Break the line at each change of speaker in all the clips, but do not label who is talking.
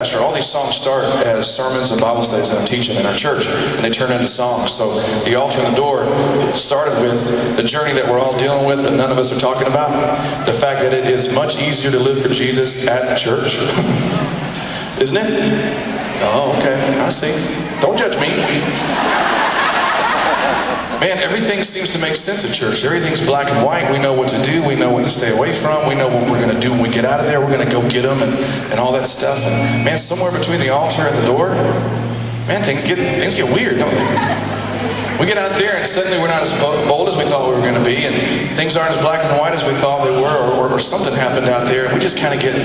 Pastor, all these songs start as sermons and Bible studies that I'm teaching in our church, and they turn into songs. So the altar and the door started with the journey that we're all dealing with, but none of us are talking about. The fact that it is much easier to live for Jesus at church. Isn't it? Oh, okay. I see. Don't judge me. Man, everything seems to make sense at church. Everything's black and white. We know what to do. We know what to stay away from. We know what we're going to do when we get out of there. We're going to go get them and all that stuff. And man, somewhere between the altar and the door, man, things get weird, don't they? We get out there and suddenly we're not as bold as we thought we were going to be, and things aren't as black and white as we thought they were, or something happened out there, and we just kind of get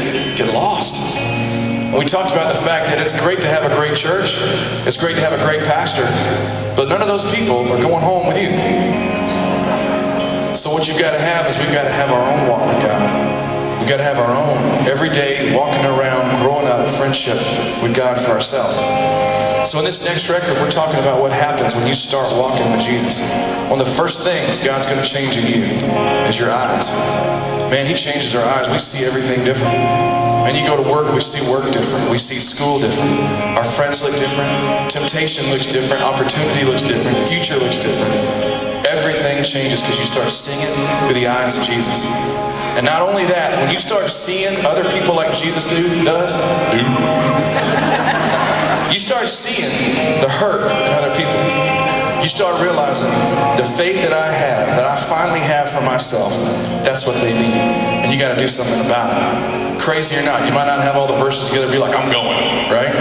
lost. And we talked about the fact that it's great to have a great church. It's great to have a great pastor. But none of those people are going home with you. So what you've got to have is we've got to have our own walk with God. We've got to have our own everyday walking around, growing up friendship with God for ourselves. So in this next record, we're talking about what happens when you start walking with Jesus. One of the first things God's going to change in you is your eyes. Man, He changes our eyes. We see everything different. And you go to work, we see work different. We see school different. Our friends look different. Temptation looks different. Opportunity looks different. Future looks different. Everything changes because you start seeing it through the eyes of Jesus. And not only that, when you start seeing other people like Jesus does, you start seeing the hurt in other people. You start realizing the faith that I have, that I finally have for myself, that's what they need. And you got to do something about it. Crazy or not, you might not have all the verses together and be like, I'm going, right?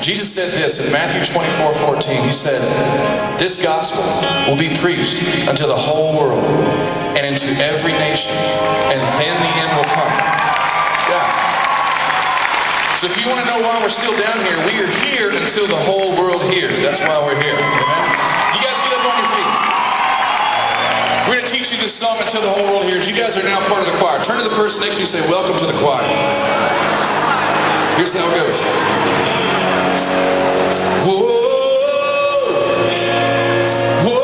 Jesus said this in Matthew 24:14. He said, this gospel will be preached unto the whole world and into every nation, and then the end will come. Yeah. So if you want to know why we're still down here, we are here until the whole world hears. That's why we're here. Amen? You guys get up on your feet. We're going to teach you this song until the whole world hears. You guys are now part of the choir. Turn to the person next to you and say, welcome to the choir. Here's how it goes. Whoa, whoa.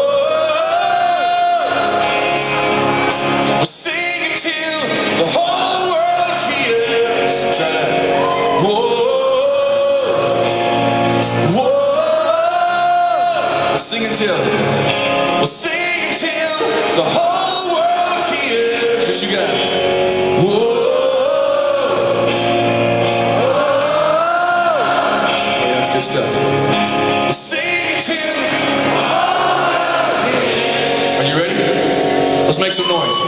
We'll sing until the whole world hears. Try that. Whoa, whoa. We'll sing until the whole world hears. Just you guys. Whoa. Yeah, that's good stuff. We'll sing till. Are you ready? Let's make some noise.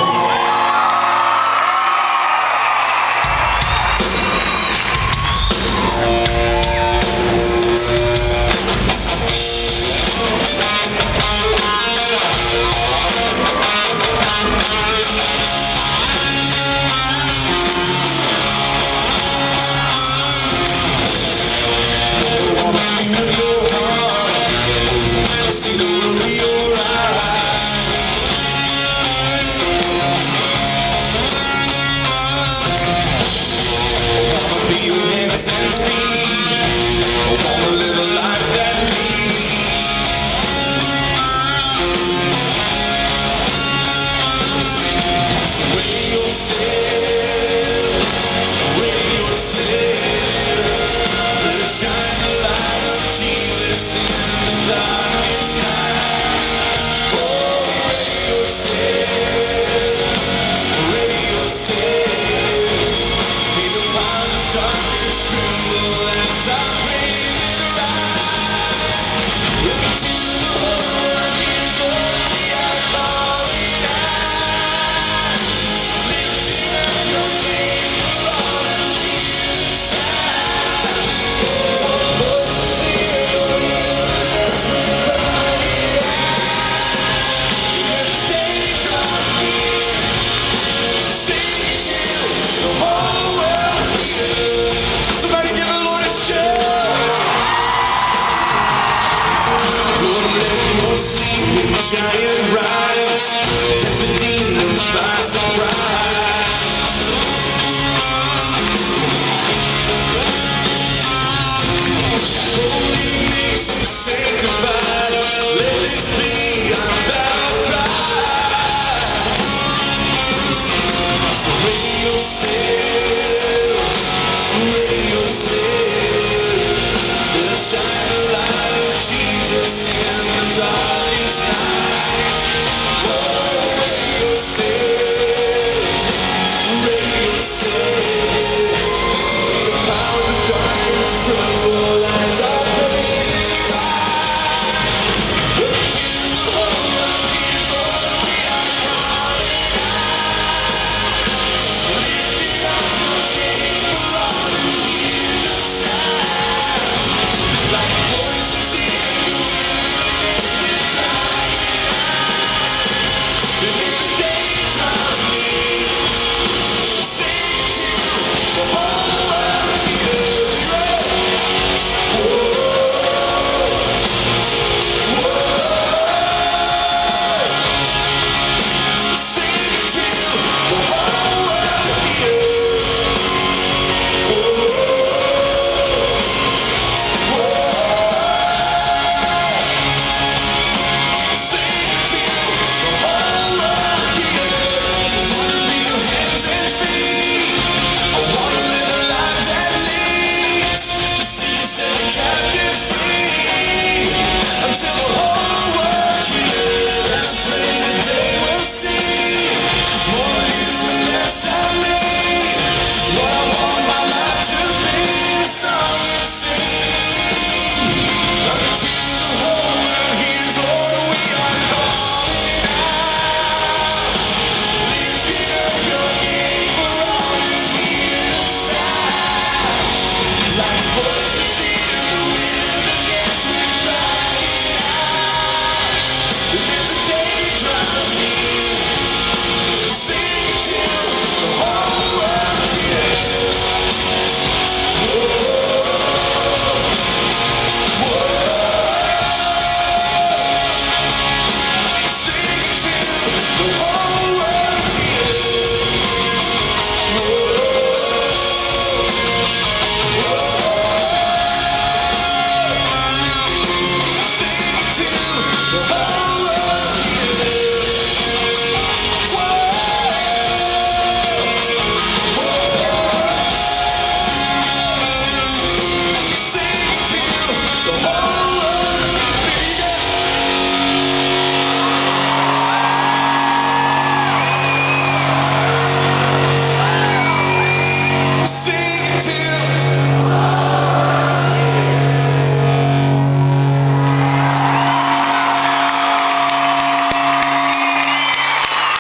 Giant